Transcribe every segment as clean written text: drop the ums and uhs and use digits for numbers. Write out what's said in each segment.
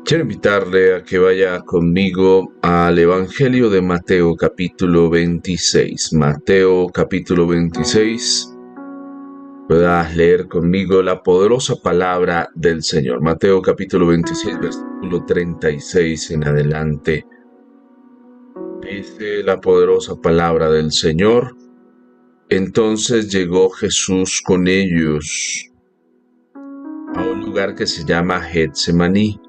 Quiero invitarle a que vaya conmigo al Evangelio de Mateo capítulo 26. Mateo capítulo 26. Puedas leer conmigo la poderosa palabra del Señor. Mateo capítulo 26, versículo 36 en adelante. Dice la poderosa palabra del Señor. Entonces llegó Jesús con ellos a un lugar que se llama Getsemaní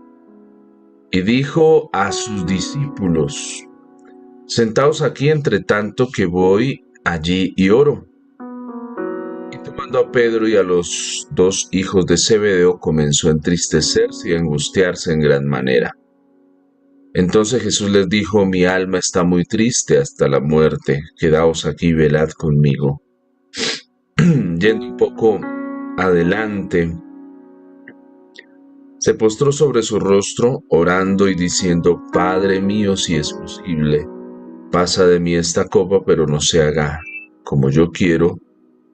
y dijo a sus discípulos: Sentaos aquí entre tanto que voy allí y oro. Y tomando a Pedro y a los dos hijos de Zebedeo, comenzó a entristecerse y a angustiarse en gran manera. Entonces Jesús les dijo: Mi alma está muy triste hasta la muerte, quedaos aquí y velad conmigo. Yendo un poco adelante, se postró sobre su rostro, orando y diciendo: Padre mío, si es posible, pasa de mí esta copa, pero no se haga como yo quiero,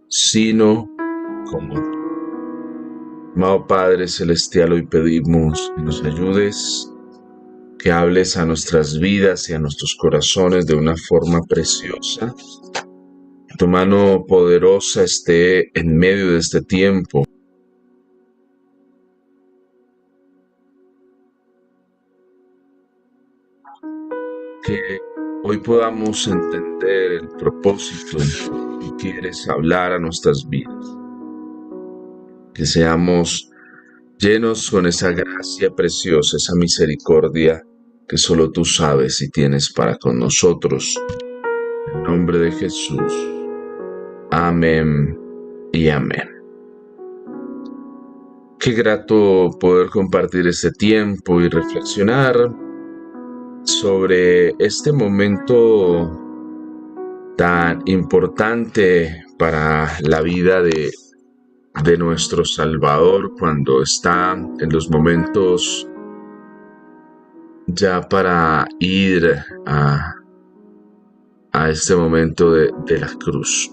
sino como tú. Amado Padre Celestial, hoy pedimos que nos ayudes, que hables a nuestras vidas y a nuestros corazones de una forma preciosa. Que tu mano poderosa esté en medio de este tiempo. Que hoy podamos entender el propósito que quieres hablar a nuestras vidas. Que seamos llenos con esa gracia preciosa, esa misericordia que solo tú sabes y tienes para con nosotros. En el nombre de Jesús. Amén y amén. Qué grato poder compartir este tiempo y reflexionar sobre este momento tan importante para la vida de nuestro Salvador, cuando está en los momentos ya para ir a este momento de la cruz.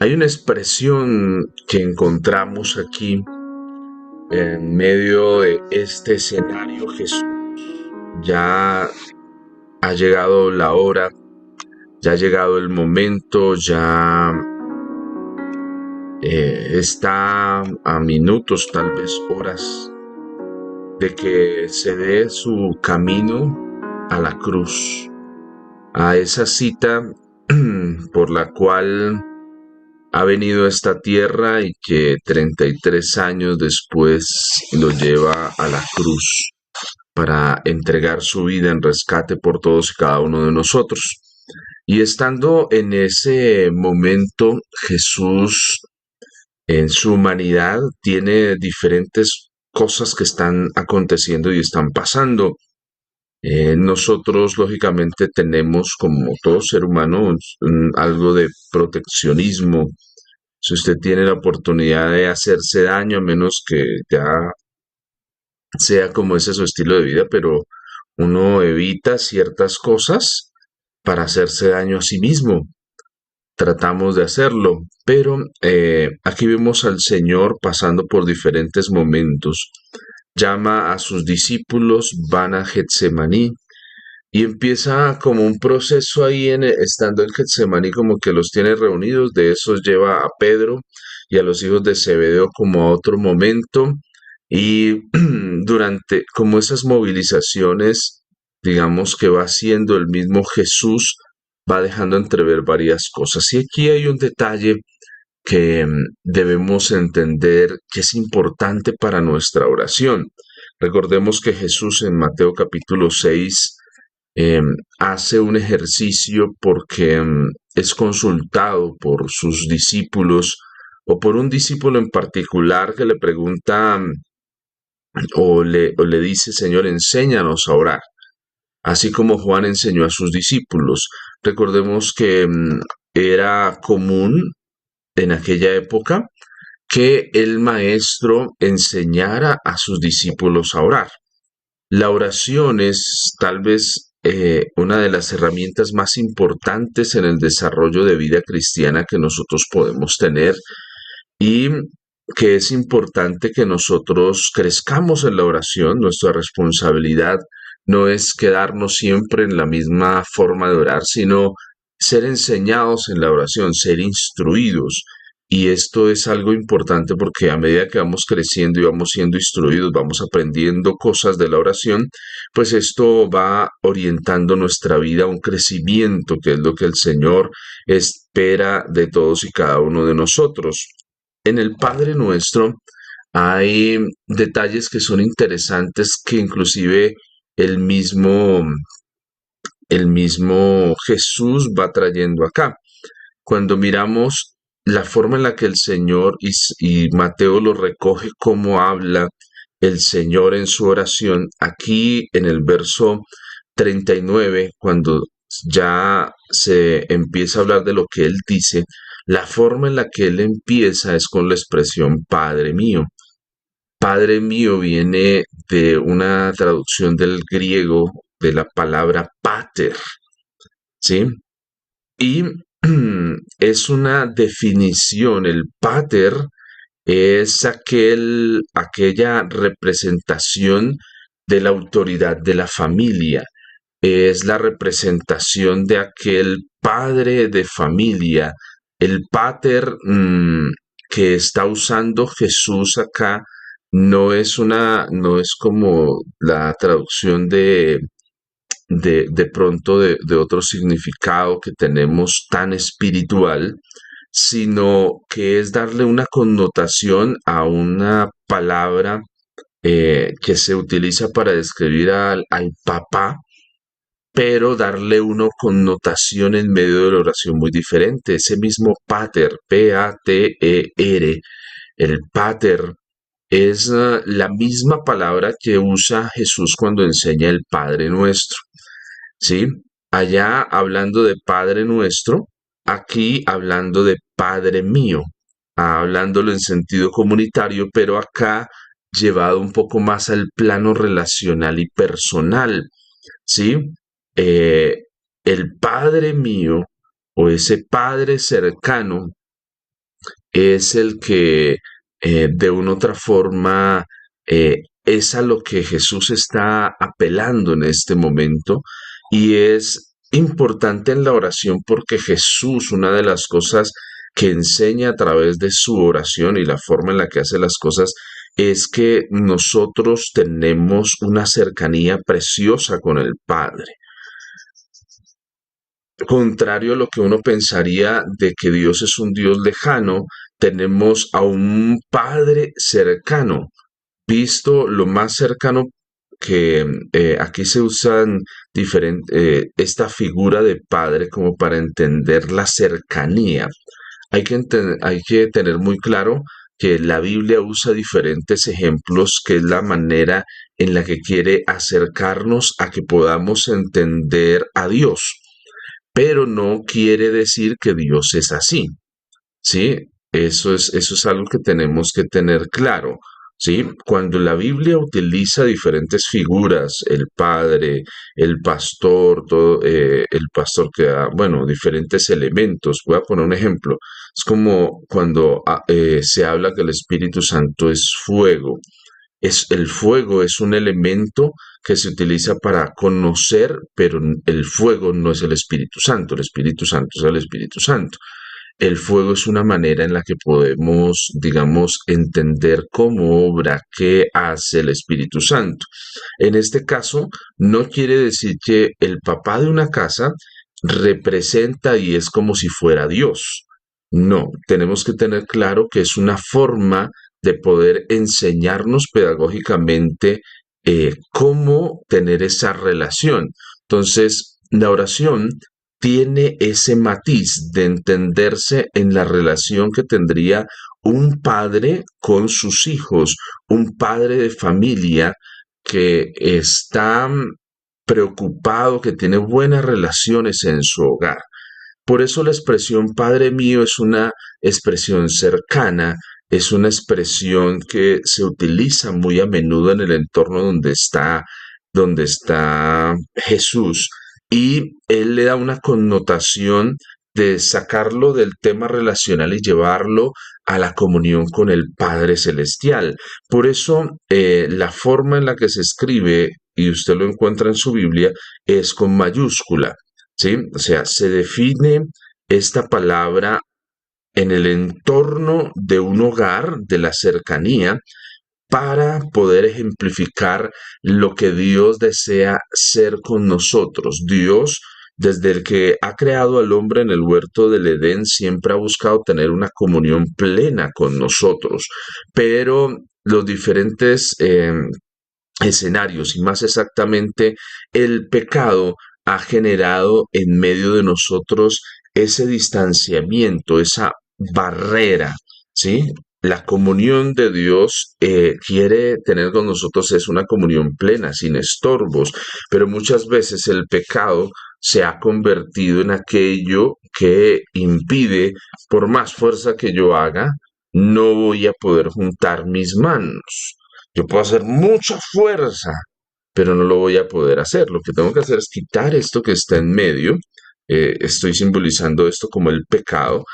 Hay una expresión que encontramos aquí en medio de este escenario. Jesús ya ha llegado la hora, ya ha llegado el momento, ya está a minutos, tal vez horas, de que se dé su camino a la cruz, a esa cita por la cual ha venido a esta tierra y que 33 años después lo lleva a la cruz para entregar su vida en rescate por todos y cada uno de nosotros. Y estando en ese momento, Jesús en su humanidad tiene diferentes cosas que están aconteciendo y están pasando. Nosotros, lógicamente, tenemos, como todo ser humano, algo de proteccionismo. Si usted tiene la oportunidad de hacerse daño, a menos que ya sea como ese su estilo de vida, pero uno evita ciertas cosas para hacerse daño a sí mismo. Tratamos de hacerlo, pero aquí vemos al Señor pasando por diferentes momentos. Llama a sus discípulos, van a Getsemaní, y empieza como un proceso ahí estando en Getsemaní, como que los tiene reunidos. De esos lleva a Pedro y a los hijos de Zebedeo como a otro momento. Y durante como esas movilizaciones, digamos que va haciendo el mismo Jesús, va dejando entrever varias cosas. Y aquí hay un detalle que debemos entender que es importante para nuestra oración. Recordemos que Jesús en Mateo capítulo 6 eh, hace un ejercicio porque es consultado por sus discípulos o por un discípulo en particular que le pregunta o le dice: Señor, enséñanos a orar, así como Juan enseñó a sus discípulos. Recordemos que era común en aquella época que el maestro enseñara a sus discípulos a orar. La oración es tal vez una de las herramientas más importantes en el desarrollo de vida cristiana que nosotros podemos tener, y que es importante que nosotros crezcamos en la oración. Nuestra responsabilidad no es quedarnos siempre en la misma forma de orar, sino ser enseñados en la oración, ser instruidos. Y esto es algo importante porque a medida que vamos creciendo y vamos siendo instruidos, vamos aprendiendo cosas de la oración, pues esto va orientando nuestra vida a un crecimiento, que es lo que el Señor espera de todos y cada uno de nosotros. En el Padre Nuestro hay detalles que son interesantes que inclusive el mismo, el mismo Jesús va trayendo acá. Cuando miramos la forma en la que el Señor, y Mateo lo recoge como habla el Señor en su oración, aquí en el verso 39, cuando ya se empieza a hablar de lo que él dice, la forma en la que él empieza es con la expresión Padre mío. Padre mío viene de una traducción del griego de la palabra pater, ¿sí? Y es una definición, el pater es aquella representación de la autoridad de la familia, es la representación de aquel padre de familia, el pater que está usando Jesús acá. No es como la traducción de pronto de otro significado que tenemos tan espiritual, sino que es darle una connotación a una palabra que se utiliza para describir al papá, pero darle una connotación en medio de la oración muy diferente. Ese mismo pater, Pater, el pater es la misma palabra que usa Jesús cuando enseña el Padre Nuestro. ¿Sí? Allá hablando de Padre Nuestro, aquí hablando de Padre mío, hablándolo en sentido comunitario, pero acá llevado un poco más al plano relacional y personal, ¿sí? Eh, el Padre mío o ese Padre cercano es el que de una u otra forma es a lo que Jesús está apelando en este momento, y es importante en la oración porque Jesús, una de las cosas que enseña a través de su oración y la forma en la que hace las cosas, es que nosotros tenemos una cercanía preciosa con el Padre. Contrario a lo que uno pensaría de que Dios es un Dios lejano, tenemos a un Padre cercano, visto lo más cercano que aquí se usan esta figura de Padre como para entender la cercanía. Hay que tener muy claro que la Biblia usa diferentes ejemplos, que es la manera en la que quiere acercarnos a que podamos entender a Dios, pero no quiere decir que Dios es así, ¿sí? Eso es algo que tenemos que tener claro, ¿sí? Cuando la Biblia utiliza diferentes figuras, el padre, el pastor, el pastor que da, bueno, diferentes elementos. Voy a poner un ejemplo. Es como cuando se habla que el Espíritu Santo es fuego. El fuego es un elemento que se utiliza para conocer, pero el fuego no es el Espíritu Santo es el Espíritu Santo. El fuego es una manera en la que podemos, digamos, entender cómo obra, qué hace el Espíritu Santo. En este caso, no quiere decir que el papá de una casa representa y es como si fuera Dios. No, tenemos que tener claro que es una forma de poder enseñarnos pedagógicamente cómo tener esa relación. Entonces, la oración tiene ese matiz de entenderse en la relación que tendría un padre con sus hijos, un padre de familia que está preocupado, que tiene buenas relaciones en su hogar. Por eso la expresión Padre mío es una expresión cercana, es una expresión que se utiliza muy a menudo en el entorno donde está Jesús, y él le da una connotación de sacarlo del tema relacional y llevarlo a la comunión con el Padre Celestial. Por eso, la forma en la que se escribe, y usted lo encuentra en su Biblia, es con mayúscula, ¿sí? O sea, se define esta palabra en el entorno de un hogar, de la cercanía, para poder ejemplificar lo que Dios desea ser con nosotros. Dios, desde el que ha creado al hombre en el huerto del Edén, siempre ha buscado tener una comunión plena con nosotros, pero los diferentes escenarios y más exactamente el pecado ha generado en medio de nosotros ese distanciamiento, esa barrera, ¿sí? La comunión de Dios quiere tener con nosotros es una comunión plena, sin estorbos, pero muchas veces el pecado se ha convertido en aquello que impide, por más fuerza que yo haga, no voy a poder juntar mis manos. Yo puedo hacer mucha fuerza, pero no lo voy a poder hacer. Lo que tengo que hacer es quitar esto que está en medio. Estoy simbolizando esto como el pecado,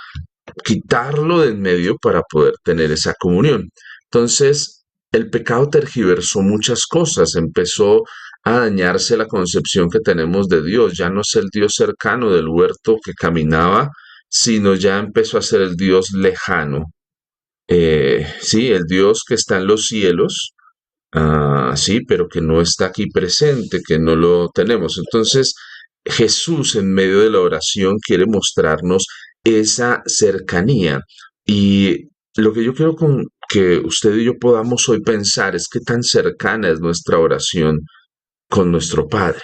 quitarlo de en medio para poder tener esa comunión. Entonces, el pecado tergiversó muchas cosas, empezó a dañarse la concepción que tenemos de Dios. Ya no es el Dios cercano del huerto que caminaba, sino ya empezó a ser el Dios lejano. Sí, el Dios que está en los cielos, sí, pero que no está aquí presente, que no lo tenemos. Entonces, Jesús en medio de la oración quiere mostrarnos esa cercanía. Y lo que yo quiero que usted y yo podamos hoy pensar es qué tan cercana es nuestra oración con nuestro Padre,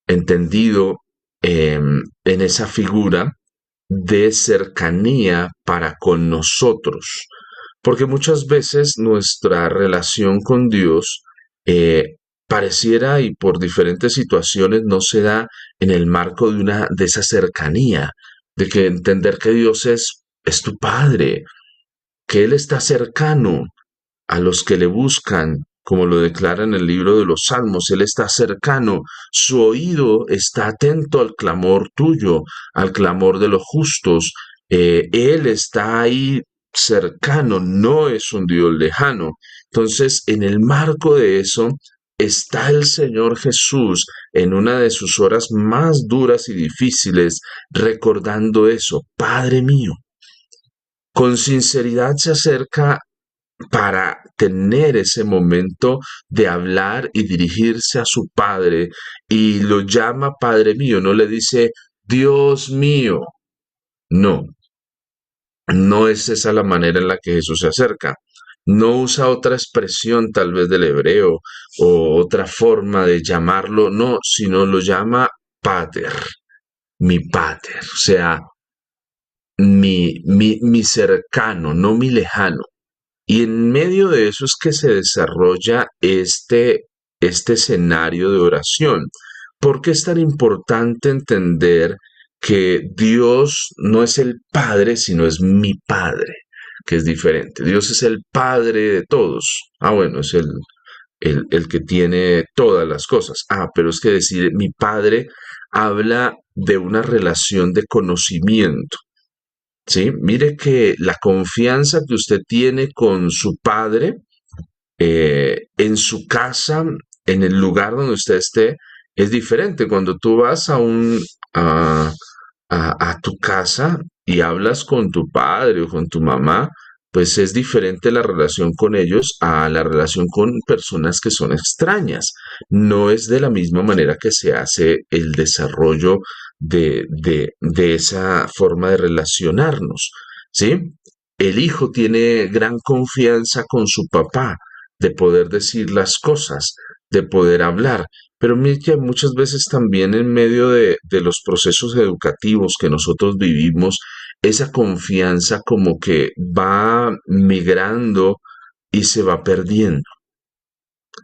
entendido en esa figura de cercanía para con nosotros. Porque muchas veces nuestra relación con Dios pareciera y por diferentes situaciones no se da en el marco de esa cercanía, de que entender que Dios es tu Padre, que Él está cercano a los que le buscan, como lo declara en el libro de los Salmos. Él está cercano, su oído está atento al clamor tuyo, al clamor de los justos. Él está ahí cercano, no es un Dios lejano. Entonces, en el marco de eso, está el Señor Jesús en una de sus horas más duras y difíciles, recordando eso, Padre mío. Con sinceridad se acerca para tener ese momento de hablar y dirigirse a su padre y lo llama Padre mío, no le dice Dios mío, no, no es esa la manera en la que Jesús se acerca. No usa otra expresión tal vez del hebreo o otra forma de llamarlo, no, sino lo llama Pater, mi Pater, o sea, mi cercano, no mi lejano. Y en medio de eso es que se desarrolla este escenario de oración. ¿Por qué es tan importante entender que Dios no es el Padre, sino es mi Padre, que es diferente? Dios es el Padre de todos. Ah, bueno, es el que tiene todas las cosas. Ah, pero es que decir mi Padre habla de una relación de conocimiento. Sí, mire que la confianza que usted tiene con su padre, en su casa, en el lugar donde usted esté, es diferente. Cuando tú vas a, a tu casa y hablas con tu padre o con tu mamá, pues es diferente la relación con ellos a la relación con personas que son extrañas. No es de la misma manera que se hace el desarrollo de esa forma de relacionarnos, ¿sí? El hijo tiene gran confianza con su papá, de poder decir las cosas, de poder hablar. Pero mire que muchas veces también en medio de los procesos educativos que nosotros vivimos, esa confianza como que va migrando y se va perdiendo.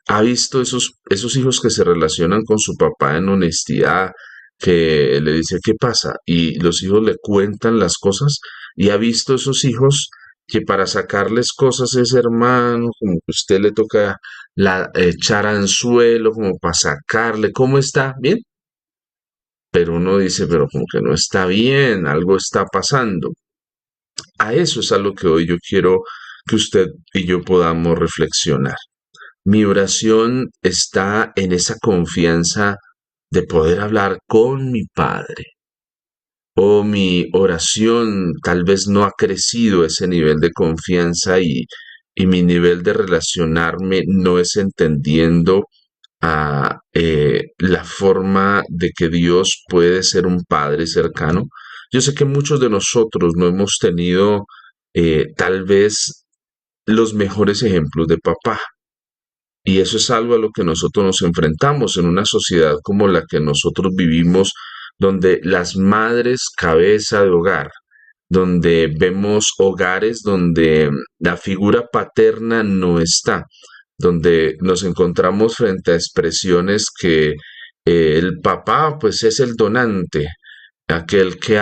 ¿Ha visto esos hijos que se relacionan con su papá en honestidad, que le dice qué pasa? Y los hijos le cuentan las cosas. ¿Y ha visto esos hijos que para sacarles cosas a ese hermano, como que usted le toca echar anzuelo, como para sacarle, ¿cómo está? ¿Bien? pero uno dice, pero como que no está bien, algo está pasando. A eso es a lo que hoy yo quiero que usted y yo podamos reflexionar. Mi oración está en esa confianza de poder hablar con mi Padre. O mi oración tal vez no ha crecido ese nivel de confianza y mi nivel de relacionarme no es entendiendo la forma de que Dios puede ser un Padre cercano. Yo sé que muchos de nosotros no hemos tenido tal vez los mejores ejemplos de papá. Y eso es algo a lo que nosotros nos enfrentamos en una sociedad como la que nosotros vivimos, donde las madres cabeza de hogar, donde vemos hogares donde la figura paterna no está, donde nos encontramos frente a expresiones que el papá pues es el donante, aquel que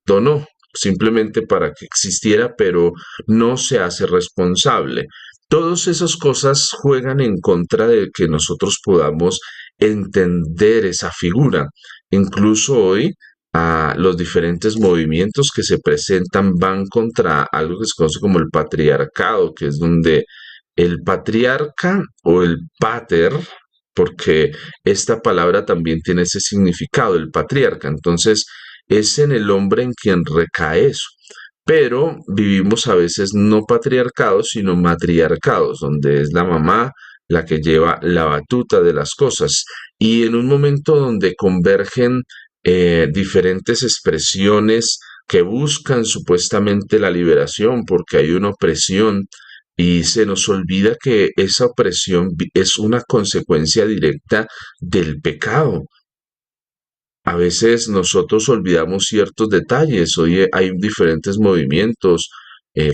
donó simplemente para que existiera, pero no se hace responsable. Todas esas cosas juegan en contra de que nosotros podamos entender esa figura. Incluso hoy, los diferentes movimientos que se presentan van contra algo que se conoce como el patriarcado, que es donde el patriarca o el pater, porque esta palabra también tiene ese significado, el patriarca. Entonces, es en el hombre en quien recae eso. Pero vivimos a veces no patriarcados, sino matriarcados, donde es la mamá la que lleva la batuta de las cosas. Y en un momento donde convergen diferentes expresiones que buscan supuestamente la liberación porque hay una opresión y se nos olvida que esa opresión es una consecuencia directa del pecado. A veces nosotros olvidamos ciertos detalles. Hoy hay diferentes movimientos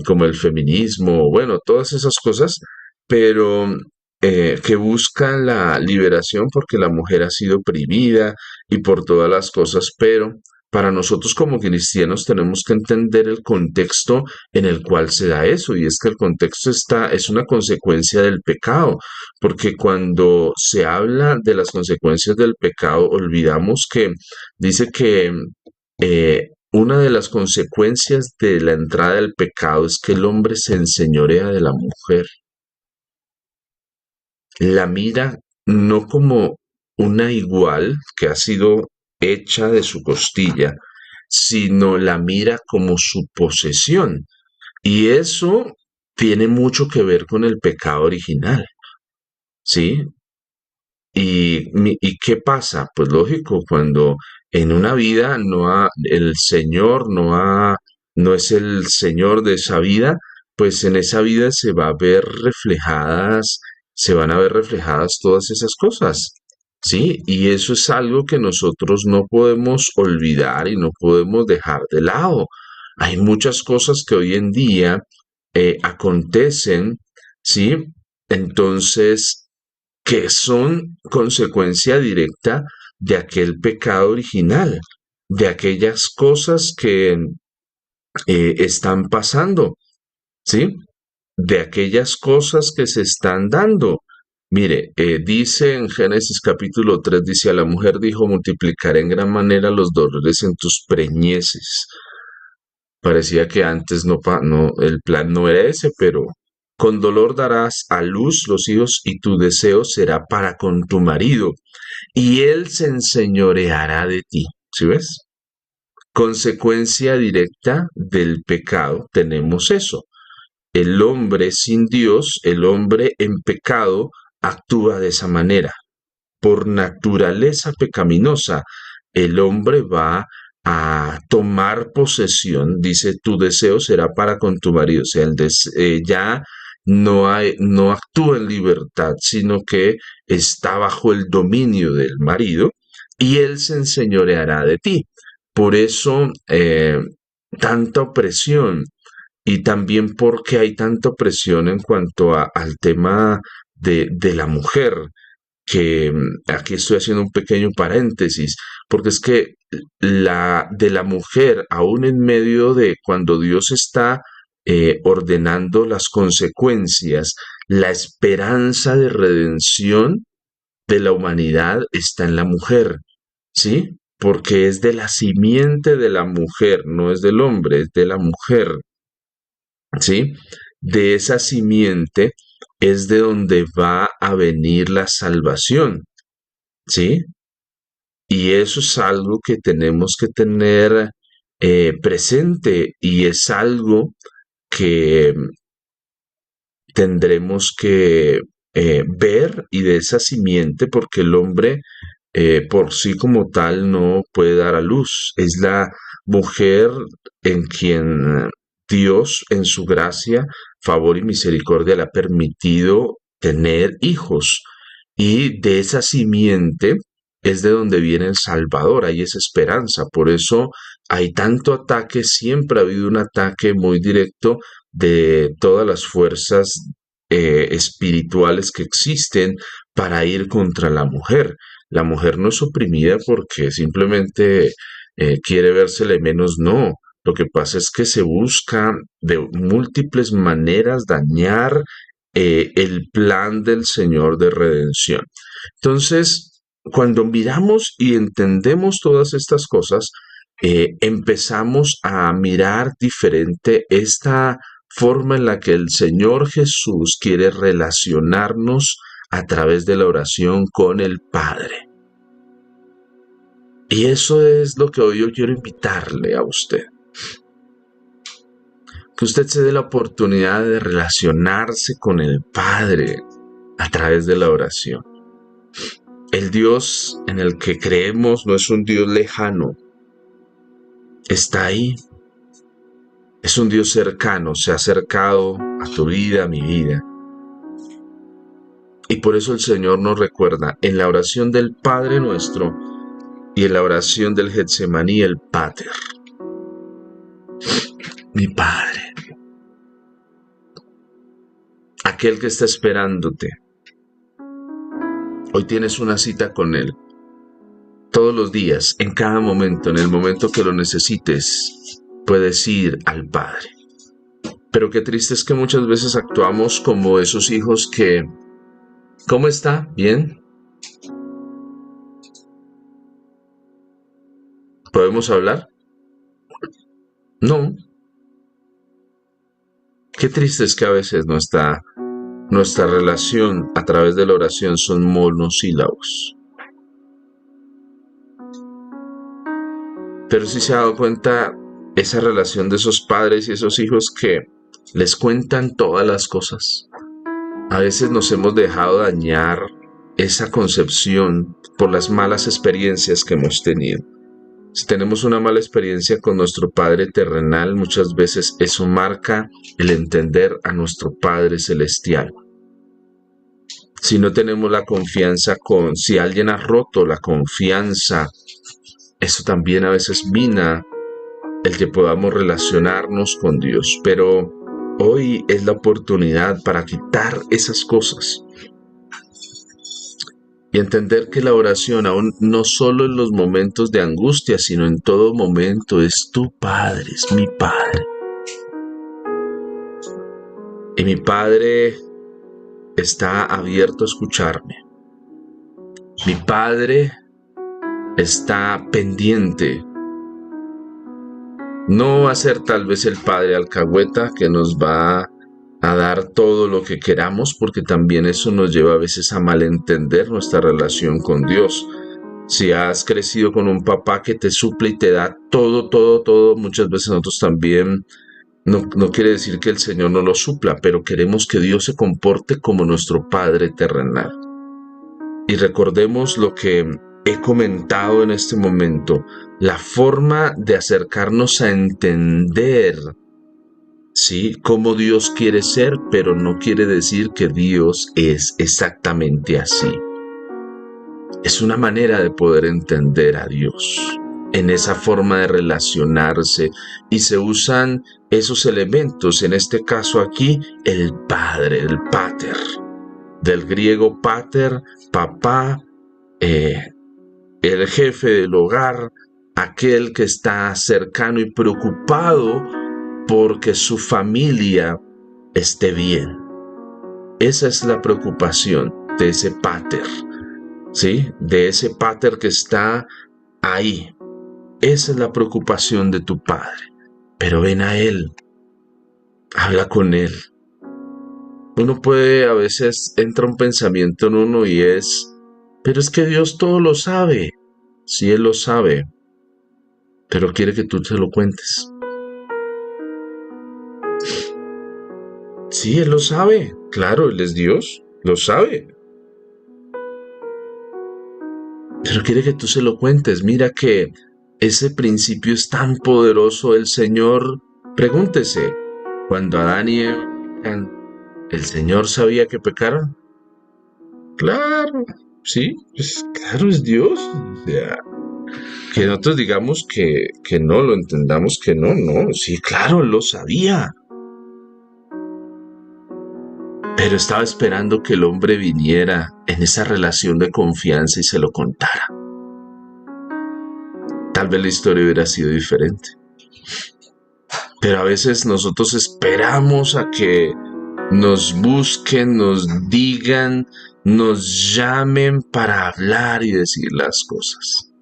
como el feminismo, bueno, todas esas cosas, pero que buscan la liberación porque la mujer ha sido oprimida y por todas las cosas, pero para nosotros como cristianos tenemos que entender el contexto en el cual se da eso, y es que el contexto es una consecuencia del pecado, porque cuando se habla de las consecuencias del pecado, olvidamos que dice que una de las consecuencias de la entrada del pecado es que el hombre se enseñorea de la mujer, la mira no como una igual que ha sido hecha de su costilla, sino la mira como su posesión. Y eso tiene mucho que ver con el pecado original, ¿sí? ¿Y qué pasa? Pues lógico, cuando en una vida el Señor no es el Señor de esa vida, pues en esa vida se van a ver reflejadas todas esas cosas, ¿sí? Y eso es algo que nosotros no podemos olvidar y no podemos dejar de lado. Hay muchas cosas que hoy en día acontecen, ¿sí? Entonces, que son consecuencia directa de aquel pecado original, de aquellas cosas que están pasando, ¿sí? De aquellas cosas que se están dando. Mire, dice en Génesis capítulo 3, dice, a la mujer dijo, multiplicaré en gran manera los dolores en tus preñeces. Parecía que antes no, el plan no era ese, pero con dolor darás a luz los hijos y tu deseo será para con tu marido y él se enseñoreará de ti. ¿Sí ves? Consecuencia directa del pecado tenemos eso. El hombre sin Dios, el hombre en pecado, actúa de esa manera. Por naturaleza pecaminosa, el hombre va a tomar posesión, dice, tu deseo será para con tu marido, o sea, ya no actúa en libertad, sino que está bajo el dominio del marido y él se enseñoreará de ti. Por eso, tanta opresión y también porque hay tanta opresión en cuanto al tema de la mujer que aquí estoy haciendo un pequeño paréntesis, porque es que de la mujer, aún en medio de cuando Dios está ordenando las consecuencias, la esperanza de redención de la humanidad está en la mujer, ¿sí? porque es de la simiente de la mujer, no es del hombre, es de la mujer, ¿sí? De esa simiente es de donde va a venir la salvación, ¿sí? Y eso es algo que tenemos que tener presente y es algo que tendremos que ver y de esa simiente, porque el hombre por sí como tal no puede dar a luz. Es la mujer en quien Dios, en su gracia, favor y misericordia, le ha permitido tener hijos. Y de esa simiente es de donde viene el Salvador, hay esa esperanza. Por eso hay tanto ataque, siempre ha habido un ataque muy directo de todas las fuerzas espirituales que existen para ir contra la mujer. La mujer no es oprimida porque simplemente quiere vérsele menos, no. Lo que pasa es que se busca de múltiples maneras dañar el plan del Señor de redención. Entonces, cuando miramos y entendemos todas estas cosas, empezamos a mirar diferente esta forma en la que el Señor Jesús quiere relacionarnos a través de la oración con el Padre. Y eso es lo que hoy yo quiero invitarle a usted. Que usted se dé la oportunidad de relacionarse con el Padre a través de la oración. El Dios en el que creemos no es un Dios lejano. Está ahí. Es un Dios cercano, se ha acercado a tu vida, a mi vida. Y por eso el Señor nos recuerda en la oración del Padre nuestro y en la oración del Getsemaní, el Pater. Mi Padre. Aquel que está esperándote. Hoy tienes una cita con Él. Todos los días, en cada momento, en el momento que lo necesites, puedes ir al Padre. Pero qué triste es que muchas veces actuamos como esos hijos que... ¿Cómo está? ¿Bien? ¿Podemos hablar? No. Qué triste es que a veces nuestra relación a través de la oración son monosílabos. Pero si se ha dado cuenta esa relación de esos padres y esos hijos que les cuentan todas las cosas. A veces nos hemos dejado dañar esa concepción por las malas experiencias que hemos tenido. Si tenemos una mala experiencia con nuestro Padre terrenal, muchas veces eso marca el entender a nuestro Padre celestial. Si no tenemos la confianza si alguien ha roto la confianza, eso también a veces mina el que podamos relacionarnos con Dios. Pero hoy es la oportunidad para quitar esas cosas y entender que la oración, aún no solo en los momentos de angustia, sino en todo momento, es tu Padre, es mi Padre. Y mi Padre está abierto a escucharme. Mi Padre está pendiente. No va a ser tal vez el Padre alcahueta que nos va a dar todo lo que queramos, porque también eso nos lleva a veces a malentender nuestra relación con Dios. Si has crecido con un papá que te suple y te da todo, muchas veces nosotros también, no quiere decir que el Señor no lo supla, pero queremos que Dios se comporte como nuestro Padre terrenal. Y recordemos lo que he comentado en este momento, la forma de acercarnos a entender, ¿sí?, cómo Dios quiere ser, pero no quiere decir que Dios es exactamente así. Es una manera de poder entender a Dios en esa forma de relacionarse y se usan esos elementos, en este caso aquí, el Padre, el Pater, del griego pater, papá, el jefe del hogar, aquel que está cercano y preocupado porque su familia esté bien. Esa es la preocupación de ese pater, ¿sí? De ese pater que está ahí. Esa es la preocupación de tu padre. Pero ven a él, habla con él. Uno puede, a veces entra un pensamiento en uno y es, pero es que Dios todo lo sabe. Sí, Él lo sabe, pero quiere que tú se lo cuentes. Sí, Él lo sabe. Claro, Él es Dios, lo sabe. Pero quiere que tú se lo cuentes. Mira que ese principio es tan poderoso. El Señor, pregúntese, cuando Adán y Eva pecan, ¿el Señor sabía que pecaron? Claro, sí, pues claro, es Dios. O sea, que nosotros digamos que no, lo entendamos que no, no, sí, claro, Él lo sabía. Pero estaba esperando que el hombre viniera en esa relación de confianza y se lo contara. Tal vez la historia hubiera sido diferente. Pero a veces nosotros esperamos a que nos busquen, nos digan, nos llamen para hablar y decir las cosas.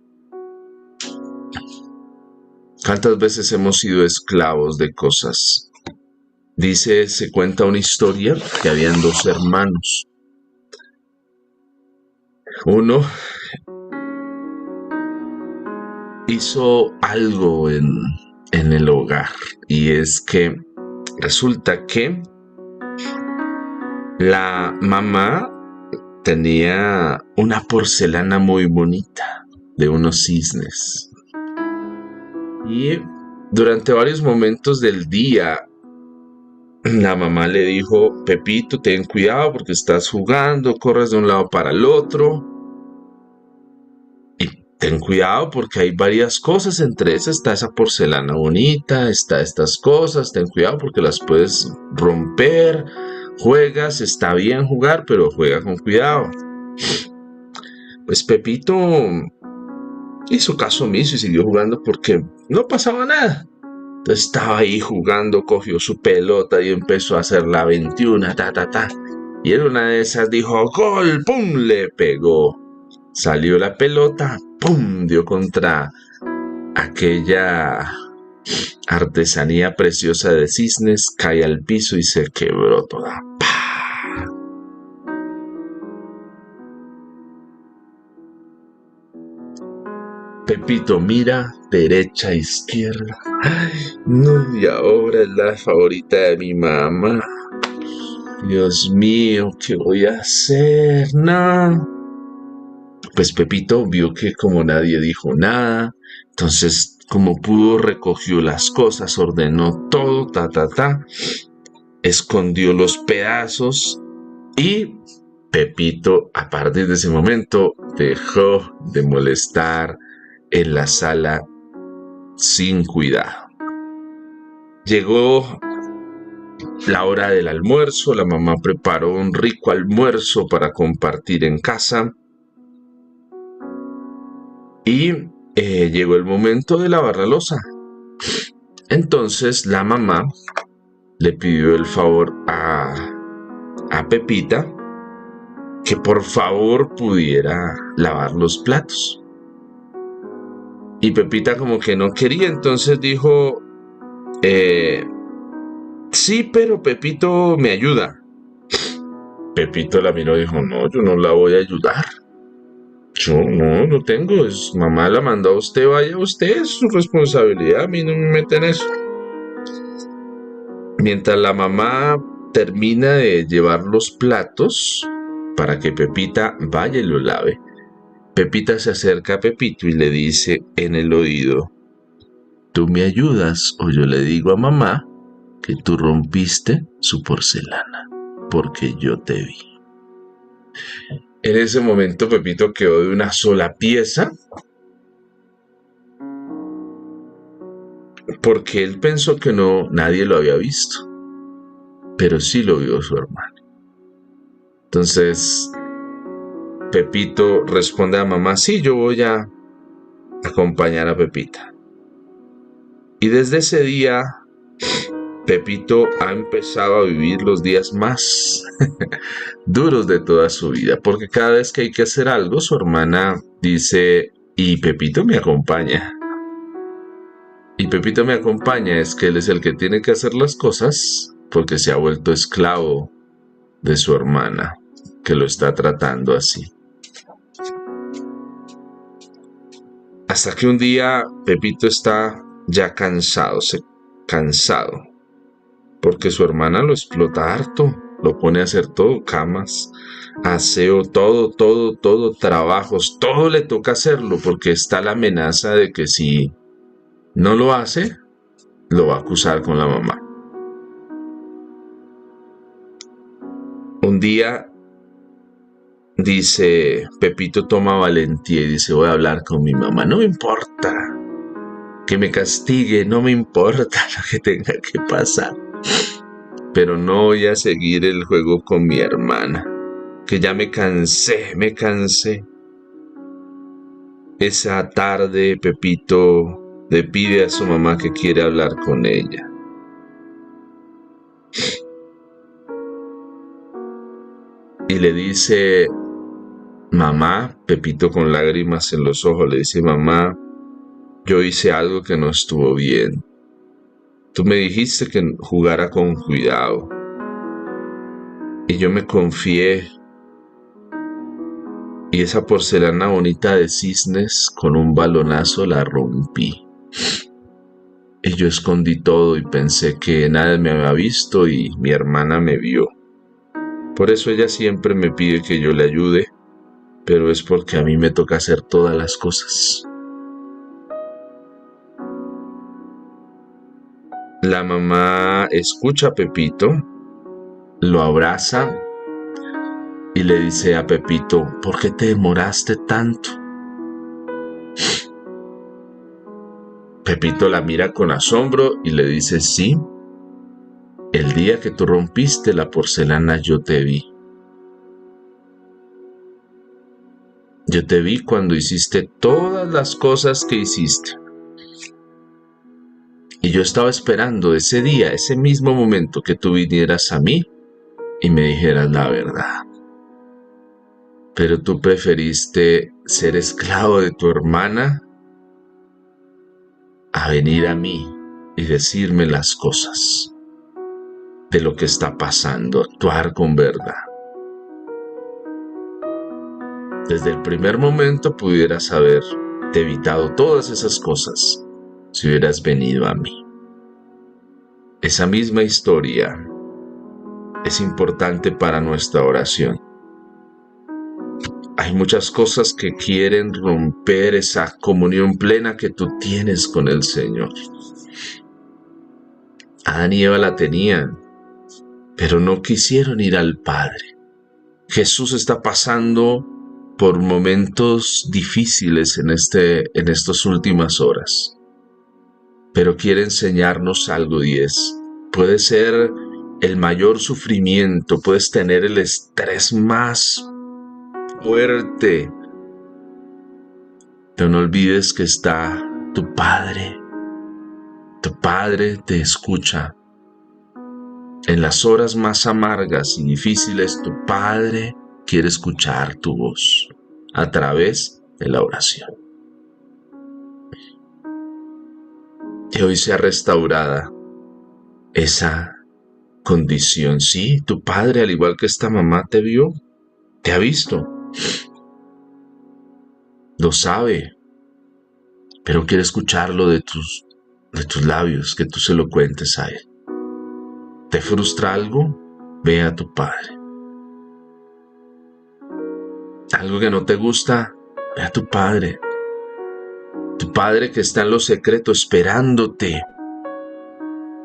¿Cuántas veces hemos sido esclavos de cosas? Se cuenta una historia que habían dos hermanos. Uno hizo algo en el hogar y es que resulta que la mamá tenía una porcelana muy bonita de unos cisnes y durante varios momentos del día la mamá le dijo: Pepito, ten cuidado porque estás jugando, corres de un lado para el otro. Ten cuidado porque hay varias cosas, entre esas está esa porcelana bonita, está estas cosas, ten cuidado porque las puedes romper, juegas, está bien jugar, pero juega con cuidado. Pues Pepito hizo caso omiso y siguió jugando porque no pasaba nada. Entonces estaba ahí jugando, cogió su pelota y empezó a hacer la 21, y en una de esas dijo: ¡gol! ¡Pum! Le pegó. Salió la pelota, ¡pum! Dio contra aquella artesanía preciosa de cisnes, cae al piso y se quebró toda. ¡Pah! Pepito mira derecha, izquierda. Ay, no, y ahora es la favorita de mi mamá. Dios mío, ¿qué voy a hacer? No. Pues Pepito vio que como nadie dijo nada, entonces como pudo recogió las cosas, ordenó todo, escondió los pedazos y Pepito a partir de ese momento dejó de molestar en la sala sin cuidado. Llegó la hora del almuerzo, la mamá preparó un rico almuerzo para compartir en casa. Y llegó el momento de lavar la loza. Entonces la mamá le pidió el favor a Pepita que por favor pudiera lavar los platos. Y Pepita como que no quería, entonces dijo: sí, pero Pepito me ayuda. Pepito la miró y dijo: no, yo no la voy a ayudar. Yo no tengo, mamá la mandó a usted, vaya usted, es su responsabilidad, a mí no me meten en eso. Mientras la mamá termina de llevar los platos para que Pepita vaya y lo lave, Pepita se acerca a Pepito y le dice en el oído: ¿tú me ayudas o yo le digo a mamá que tú rompiste su porcelana? Porque yo te vi. En ese momento Pepito quedó de una sola pieza porque él pensó que nadie lo había visto, pero sí lo vio su hermano. Entonces Pepito responde a mamá: sí, yo voy a acompañar a Pepita. Y desde ese día Pepito ha empezado a vivir los días más duros de toda su vida, porque cada vez que hay que hacer algo, su hermana dice: Y Pepito me acompaña. Y Pepito me acompaña es que él es el que tiene que hacer las cosas porque se ha vuelto esclavo de su hermana, que lo está tratando así. Hasta que un día Pepito está ya cansado, porque su hermana lo explota harto, lo pone a hacer todo, camas, aseo, todo, trabajos, todo le toca hacerlo, porque está la amenaza de que si no lo hace, lo va a acusar con la mamá. Un día dice, Pepito toma valentía y dice, voy a hablar con mi mamá, no me importa que me castigue, no me importa lo que tenga que pasar, pero no voy a seguir el juego con mi hermana, que ya me cansé. Esa tarde Pepito le pide a su mamá que quiere hablar con ella. Y le dice, mamá, Pepito con lágrimas en los ojos, le dice, mamá, yo hice algo que no estuvo bien. Tú me dijiste que jugara con cuidado. Y yo me confié. Y esa porcelana bonita de cisnes con un balonazo la rompí. Y yo escondí todo y pensé que nadie me había visto y mi hermana me vio. Por eso ella siempre me pide que yo le ayude, pero es porque a mí me toca hacer todas las cosas. La mamá escucha a Pepito, lo abraza y le dice a Pepito, ¿por qué te demoraste tanto? Pepito la mira con asombro y le dice, sí, el día que tú rompiste la porcelana yo te vi. Yo te vi cuando hiciste todas las cosas que hiciste. Y yo estaba esperando ese día, ese mismo momento que tú vinieras a mí y me dijeras la verdad. Pero tú preferiste ser esclavo de tu hermana a venir a mí y decirme las cosas de lo que está pasando, actuar con verdad. Desde el primer momento pudieras haberte evitado todas esas cosas si hubieras venido a mí. Esa misma historia es importante para nuestra oración. Hay muchas cosas que quieren romper esa comunión plena que tú tienes con el Señor. Adán y Eva la tenían, pero no quisieron ir al Padre. Jesús está pasando por momentos difíciles en estas últimas horas, pero quiere enseñarnos algo y es, puede ser el mayor sufrimiento, puedes tener el estrés más fuerte, pero no olvides que está tu Padre. Tu Padre te escucha. En las horas más amargas y difíciles, tu Padre quiere escuchar tu voz a través de la oración. Que hoy sea restaurada esa condición. Sí, tu Padre, al igual que esta mamá, te vio, te ha visto, lo sabe, pero quiere escucharlo de tus labios, que tú se lo cuentes a Él. ¿Te frustra algo? Ve a tu Padre. ¿Algo que no te gusta? Ve a tu Padre. Tu Padre que está en lo secreto esperándote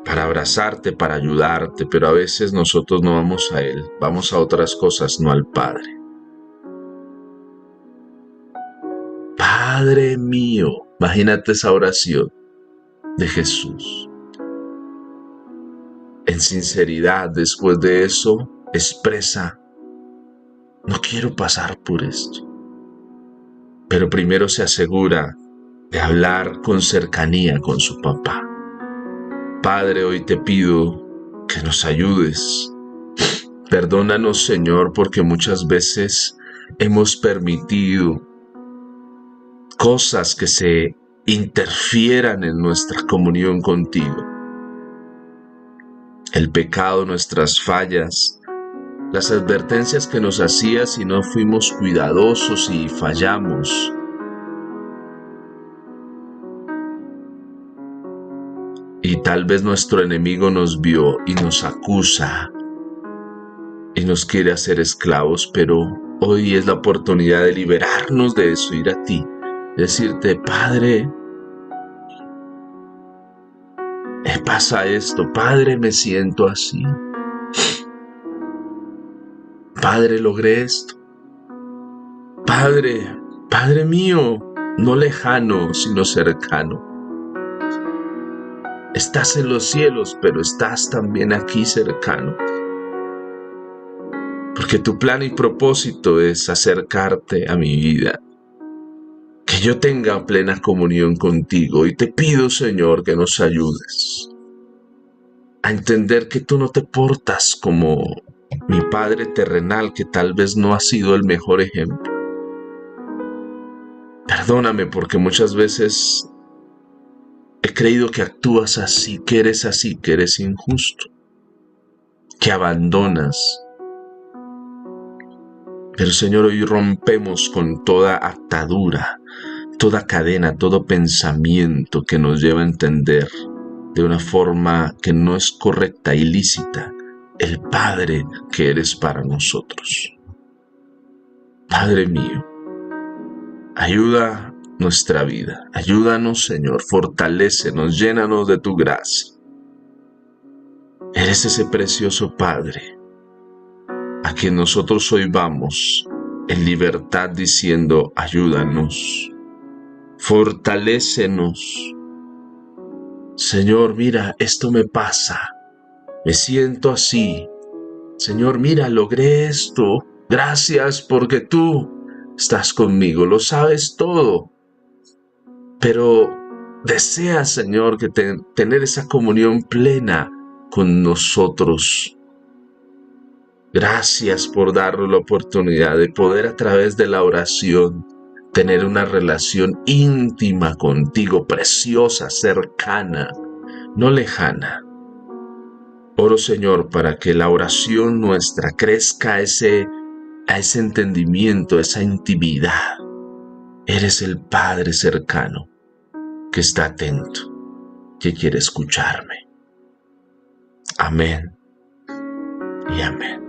para abrazarte, para ayudarte, pero a veces nosotros no vamos a Él, vamos a otras cosas, no al Padre. Padre mío, imagínate esa oración de Jesús. En sinceridad, después de eso, expresa, no quiero pasar por esto. Pero primero se asegura de hablar con cercanía con su papá. Padre, hoy te pido que nos ayudes. Perdónanos, Señor, porque muchas veces hemos permitido cosas que se interfieran en nuestra comunión contigo. El pecado, nuestras fallas, las advertencias que nos hacías si no fuimos cuidadosos y fallamos. Y tal vez nuestro enemigo nos vio y nos acusa y nos quiere hacer esclavos, pero hoy es la oportunidad de liberarnos de eso, ir a ti, decirte: Padre, me pasa esto, Padre, me siento así, Padre, logré esto, Padre, Padre mío, no lejano, sino cercano. Estás en los cielos, pero estás también aquí cercano. Porque tu plan y propósito es acercarte a mi vida. Que yo tenga plena comunión contigo. Y te pido, Señor, que nos ayudes a entender que tú no te portas como mi Padre terrenal, que tal vez no ha sido el mejor ejemplo. Perdóname porque muchas veces he creído que actúas así, que eres injusto, que abandonas. Pero Señor, hoy rompemos con toda atadura, toda cadena, todo pensamiento que nos lleva a entender de una forma que no es correcta, ilícita, el Padre que eres para nosotros. Padre mío, ayuda nuestra vida, ayúdanos, Señor, fortalécenos, llénanos de tu gracia. Eres ese precioso Padre a quien nosotros hoy vamos en libertad diciendo: ayúdanos, fortalécenos. Señor, mira, esto me pasa, me siento así. Señor, mira, logré esto. Gracias porque tú estás conmigo, lo sabes todo. Pero deseas, Señor, que tener esa comunión plena con nosotros. Gracias por darnos la oportunidad de poder, a través de la oración, tener una relación íntima contigo, preciosa, cercana, no lejana. Oro, Señor, para que la oración nuestra crezca a ese entendimiento, esa intimidad. Eres el Padre cercano que está atento, que quiere escucharme. Amén y amén.